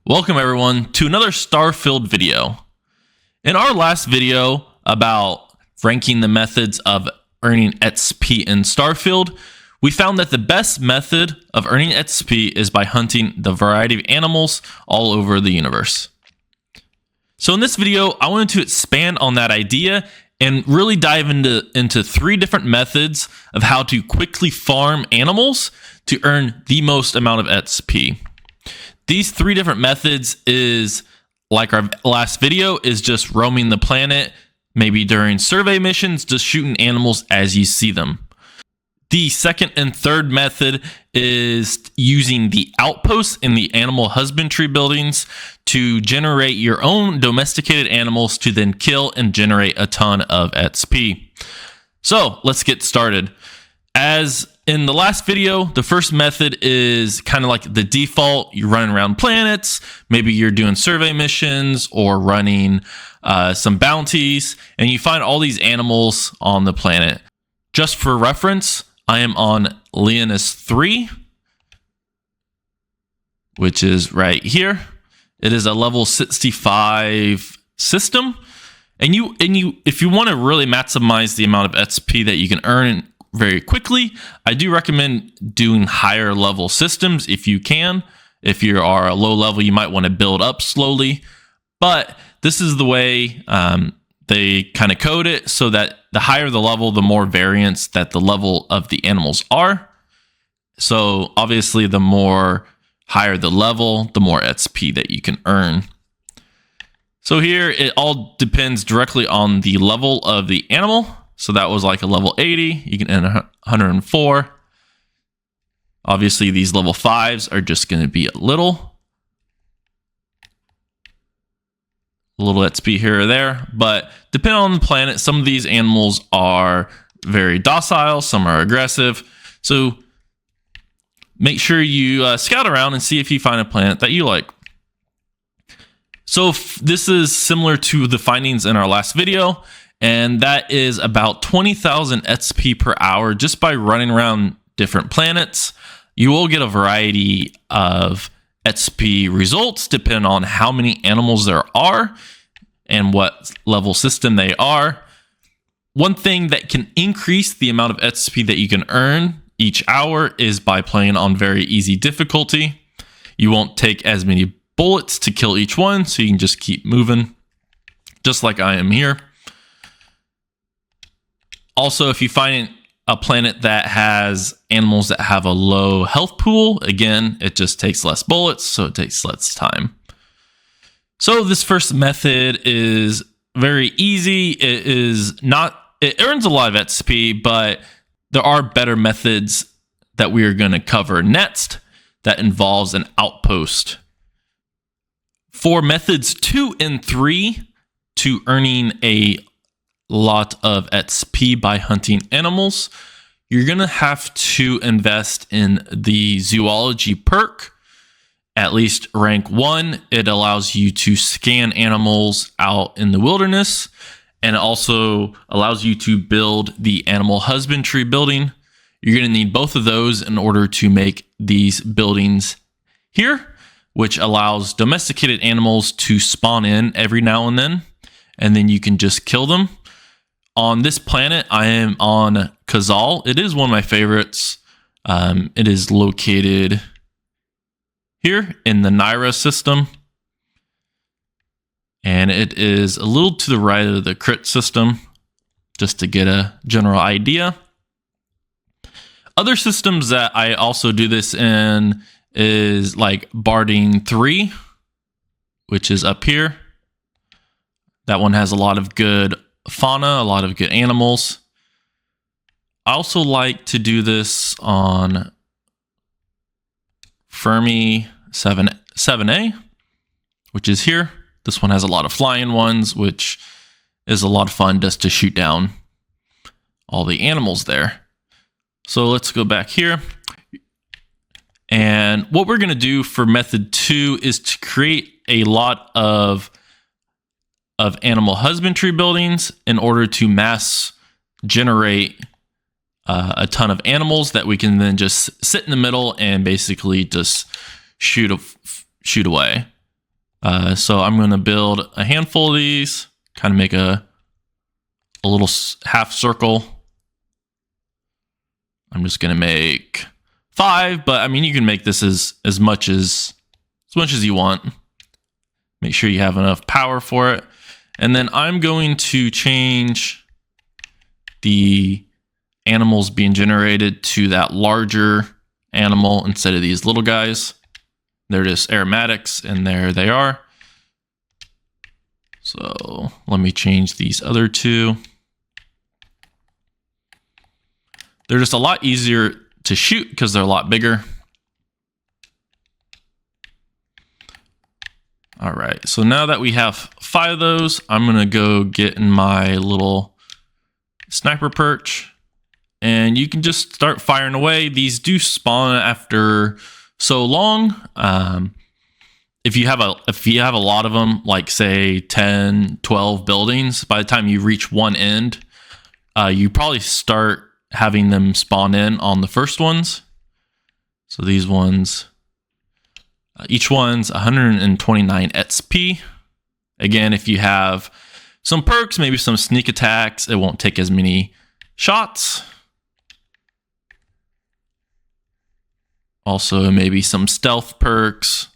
Welcome everyone to another Starfield video. In our last video about ranking the methods of earning XP in Starfield, we found that the best method of earning XP is by hunting the variety of animals all over the universe. So in this video, I wanted to expand on that idea and really dive into three different methods of how to quickly farm animals to earn the most amount of XP. These three different methods is, like our last video, is just roaming the planet, maybe during survey missions, just shooting animals as you see them. The second and third method is using the outposts in the animal husbandry buildings to generate your own domesticated animals to then kill and generate a ton of XP. So let's get started. As in the last video, the first method is kind of like the default. You're running around planets. Maybe you're doing survey missions or running some bounties, and you find all these animals on the planet. Just for reference, I am on Leonis 3, which is right here. It is a level 65 system, and if you want to really maximize the amount of XP that you can earn very quickly, I do recommend doing higher level systems if you can. If you are a low level, you might want to build up slowly, but this is the way they kind of code it, so that the higher the level, the more variance that the level of the animals are. So obviously the more higher the level, the more XP that you can earn. So here it all depends directly on the level of the animal. So that was like a level 80. You can earn 104. Obviously, these level 5s are just going to be a little XP here or there. But depending on the planet, some of these animals are very docile, some are aggressive. So make sure you scout around and see if you find a planet that you like. So this is similar to the findings in our last video, and that is about 20,000 XP per hour just by running around different planets. You will get a variety of XP results depending on how many animals there are and what level system they are. One thing that can increase the amount of XP that you can earn each hour is by playing on very easy difficulty. You won't take as many bullets to kill each one, so you can just keep moving, just like I am here. Also, if you find a planet that has animals that have a low health pool, again, it just takes less bullets, so it takes less time. So this first method is very easy. It earns a lot of XP, but there are better methods that we are going to cover next that involves an outpost. For methods 2 and 3 to earning a lot of XP by hunting animals, you're gonna have to invest in the zoology perk, at least rank 1. It allows you to scan animals out in the wilderness, and it also allows you to build the animal husbandry building. You're gonna need both of those in order to make these buildings here, which allows domesticated animals to spawn in every now and then you can just kill them. On this planet, I am on Kazal. It is one of my favorites. It is located here in the Naira system. And it is a little to the right of the crit system, just to get a general idea. Other systems that I also do this in is like Barding 3, which is up here. That one has a lot of good fauna, a lot of good animals. I also like to do this on Fermi 7A, which is here. This one has a lot of flying ones, which is a lot of fun just to shoot down all the animals there. So let's go back here. And what we're going to do for method 2 is to create a lot of animal husbandry buildings in order to mass generate a ton of animals that we can then just sit in the middle and basically just shoot away. So I'm going to build a handful of these, kind of make a little half circle. I'm just going to make 5, but I mean, you can make this as much as you want. Make sure you have enough power for it. And then I'm going to change the animals being generated to that larger animal instead of these little guys. They're just aromatics, and there they are. So let me change these other 2. They're just a lot easier to shoot because they're a lot bigger. All right, so now that we have 5 of those, I'm gonna go get in my little sniper perch, and you can just start firing away. These do spawn after so long. If you have a lot of them, like say 10, 12 buildings, by the time you reach one end, you probably start having them spawn in on the first ones. So these ones, each one's 129 XP. Again, if you have some perks, maybe some sneak attacks, it won't take as many shots. Also, maybe some stealth perks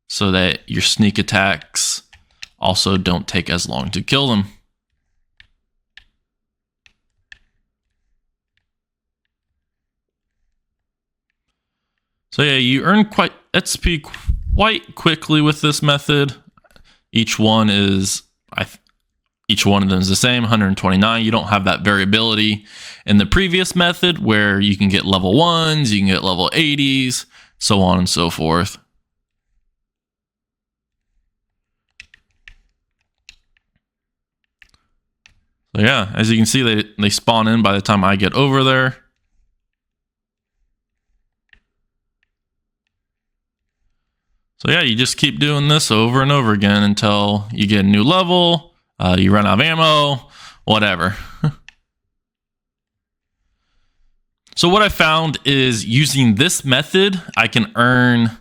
so that your sneak attacks also don't take as long to kill them. So yeah, you earn quite XP quite quickly with this method. Each one of them is the same, 129. You don't have that variability in the previous method where you can get level 1s, you can get level 80s, so on and so forth. So yeah, as you can see, they spawn in by the time I get over there. So yeah, you just keep doing this over and over again until you get a new level, you run out of ammo, whatever. So what I found is using this method, I can earn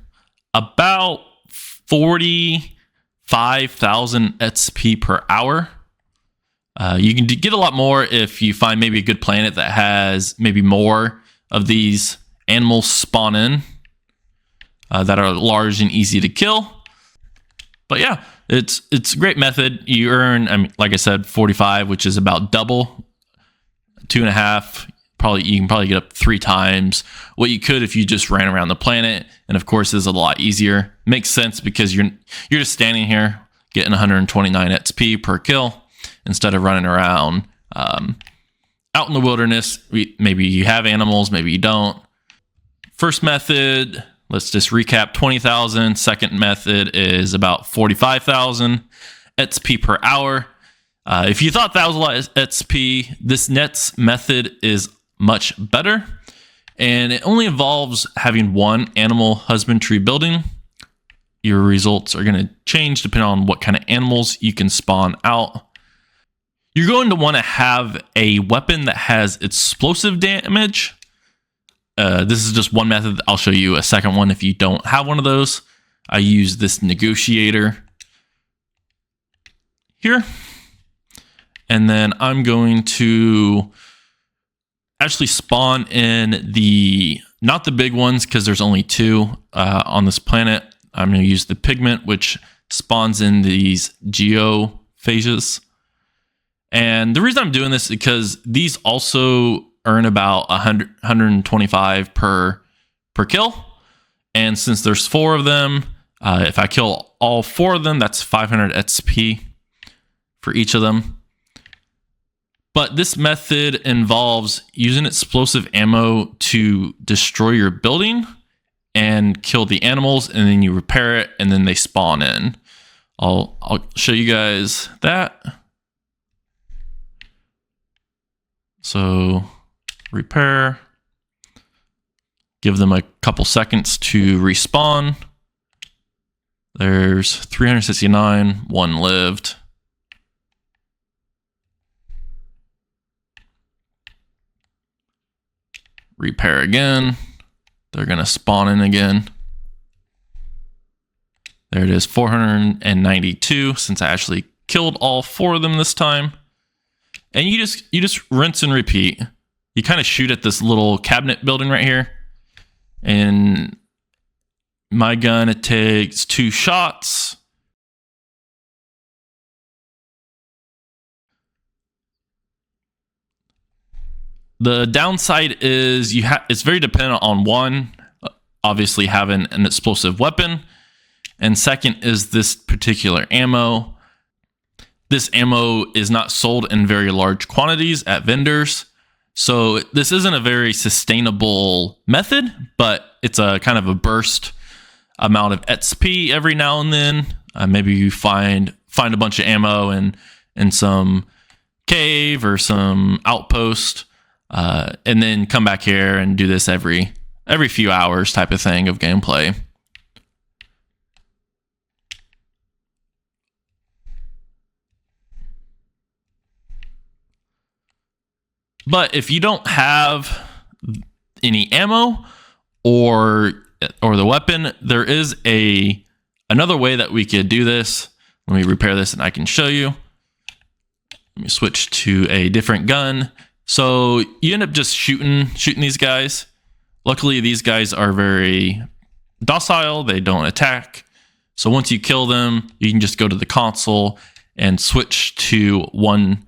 about 45,000 XP per hour. You can get a lot more if you find maybe a good planet that has maybe more of these animals spawn in that are large and easy to kill. But yeah, it's a great method. You earn, I mean, like I said, 45, which is about double, 2.5. You can probably get up 3 times what you could if you just ran around the planet. And of course, it's a lot easier. Makes sense because you're just standing here getting 129 XP per kill instead of running around out in the wilderness. Maybe you have animals, maybe you don't. First method, let's just recap, 20,000. Second method is about 45,000 XP per hour. If you thought that was a lot of XP, this next method is much better, and it only involves having one animal husbandry building. Your results are going to change depending on what kind of animals you can spawn out. You're going to want to have a weapon that has explosive damage. This is just one method. I'll show you a second one if you don't have one of those. I use this negotiator here. And then I'm going to actually spawn in not the big ones because there's only 2 on this planet. I'm going to use the pigment, which spawns in these geophages. And the reason I'm doing this is because these also earn about 125 per kill. And since there's 4 of them, if I kill all 4 of them, that's 500 XP for each of them. But this method involves using explosive ammo to destroy your building and kill the animals, and then you repair it, and then they spawn in. I'll show you guys that. So repair, give them a couple seconds to respawn. There's 369, 1 lived. Repair again. They're going to spawn in again. There it is, 492, since I actually killed all 4 of them this time. And you just rinse and repeat. You kind of shoot at this little cabinet building right here. And my gun, it takes 2 shots. The downside is it's very dependent on one, obviously having an explosive weapon, and second is this particular ammo. This ammo is not sold in very large quantities at vendors, so this isn't a very sustainable method, but it's a kind of a burst amount of XP every now and then. Maybe you find a bunch of ammo in some cave or some outpost. And then come back here and do this every few hours type of thing of gameplay. But if you don't have any ammo or the weapon, there is another way that we could do this. Let me repair this and I can show you. Let me switch to a different gun. So you end up just shooting these guys. Luckily, these guys are very docile. They don't attack. So once you kill them, you can just go to the console and switch to one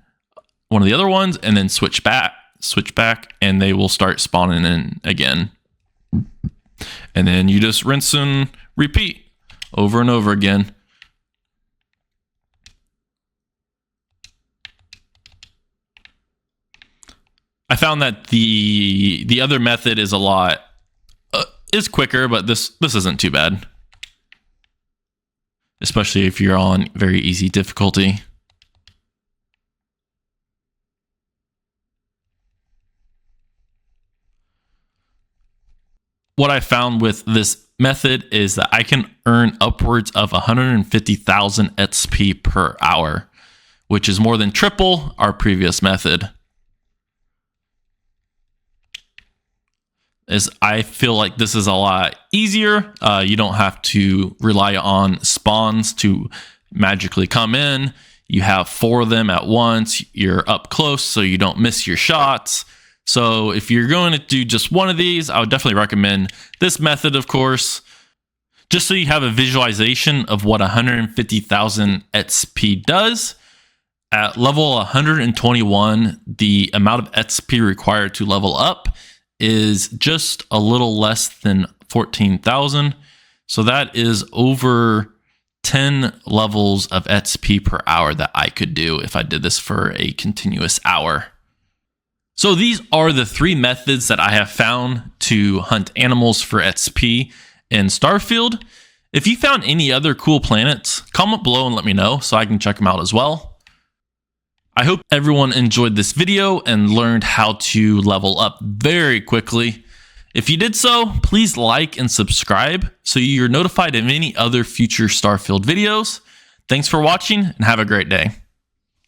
of the other ones, and then switch back, and they will start spawning in again. And then you just rinse and repeat over and over again. I found that the other method is is quicker, but this isn't too bad, especially if you're on very easy difficulty. What I found with this method is that I can earn upwards of 150,000 XP per hour, which is more than triple our previous method. I feel like this is a lot easier. You don't have to rely on spawns to magically come in. You have 4 of them at once. You're up close, so you don't miss your shots. So if you're going to do just one of these, I would definitely recommend this method, of course, just so you have a visualization of what 150,000 XP does. At level 121, the amount of XP required to level up is just a little less than 14,000. So that is over 10 levels of XP per hour that I could do if I did this for a continuous hour. So these are the 3 methods that I have found to hunt animals for XP in Starfield. If you found any other cool planets, comment below and let me know so I can check them out as well. I hope everyone enjoyed this video and learned how to level up very quickly. If you did so, please like and subscribe so you're notified of any other future Starfield videos. Thanks for watching and have a great day.